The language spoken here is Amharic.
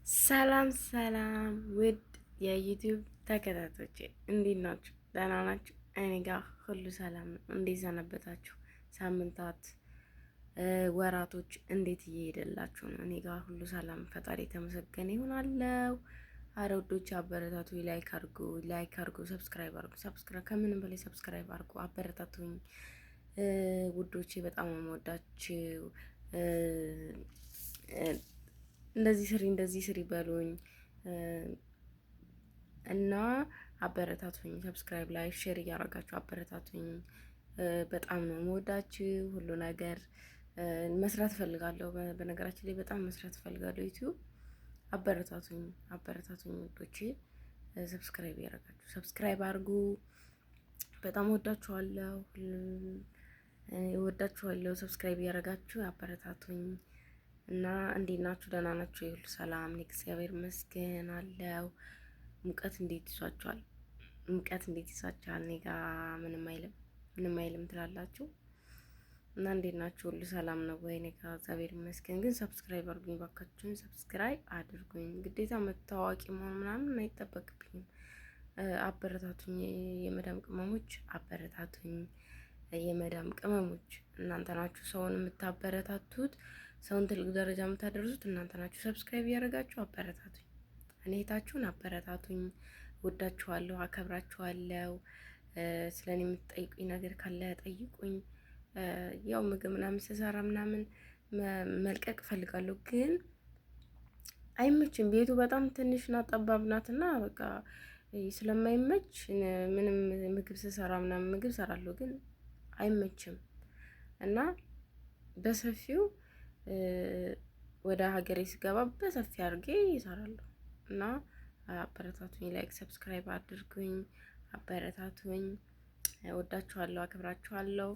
ሰላም ሰላም ውድ የዩቲዩብ ተከታታዮች እንዴት ናችሁ? ደህና ናችሁ? እኔ ጋር ሁሉ ሰላም ነው። እንዴት ሰነበታችሁ? ሳምንታት፣ ወራቶች እንዴት እየሄደላችሁ ነው? እኔ ጋር ሁሉ ሰላም፣ ፈጣሪ የተመሰገነ ይሁን አለው። አረ ውዶች አበረታቱ። ላይክ አርጉ፣ ሰብስክራይብ አርጉ። ከምንም በላይ ሰብስክራይብ አርጉ፣ አበረታቱኝ ውዶቼ። በጣም የምወዳችሁ እንደዚህ ስሪ በሉኝ እና አበረታቱኝ። ሰብስክራይብ፣ ላይክ፣ ሼር እያደረጋችሁ አበረታቱኝ። በጣም ነው የምወዳችሁ። ሁሉ ነገር መስራት እፈልጋለሁ። በነገራችን ላይ በጣም መስራት እፈልጋለሁ። ዩቲዩብ አበረታቱኝ ውዶቼ። ሰብስክራይብ እያደረጋችሁ ሰብስክራይብ አድርጉ። በጣም ወዳችኋለሁ። ሰብስክራይብ እያደረጋችሁ አበረታቱኝ። እና እንዴት ናችሁ? ደህና ናችሁ? ይሁሉ ሰላም፣ እግዚአብሔር ይመስገን አለው። ሙቀት እንዴት ይዟችኋል? እኔ ጋ ምንም አይልም ትላላችሁ። እና እንዴት ናችሁ? ሁሉ ሰላም ነው ወይ? እኔ ጋ እግዚአብሔር ይመስገን። ግን ሰብስክራይብ አድርጉኝ ባካችሁን፣ ሰብስክራይብ አድርጉኝ። ግዴታ መታወቂ መሆን ምናምን አይጠበቅብኝም። አበረታቱኝ የመዳም ቅመሞች፣ አበረታቱኝ የመዳም ቅመሞች። እናንተ ናችሁ ሰውን የምታበረታቱት፣ ሰውን ትልቅ ደረጃ የምታደርሱት እናንተ ናችሁ። ሰብስክራይብ እያደረጋችሁ አበረታቱኝ። እኔ እህታችሁን አበረታቱኝ። ወዳችኋለሁ፣ አከብራችኋለሁ። ስለኔ የምትጠይቁኝ ነገር ካለ ጠይቁኝ። ያው ምግብ ምናምን ስሰራ ምናምን መልቀቅ እፈልጋለሁ፣ ግን አይመችም። ቤቱ በጣም ትንሽና ጠባብ ናትና በቃ ስለማይመች ምንም ምግብ ስሰራ ምናምን ምግብ ሰራለሁ፣ ግን አይመችም እና በሰፊው ወደ ሀገሬ ስገባ በሰፊ አድርጌ ይሰራለሁ። እና አበረታቱኝ፣ ላይክ ሰብስክራይብ አድርጉኝ፣ አበረታቱኝ። ወዳችኋለሁ፣ አክብራችኋለሁ።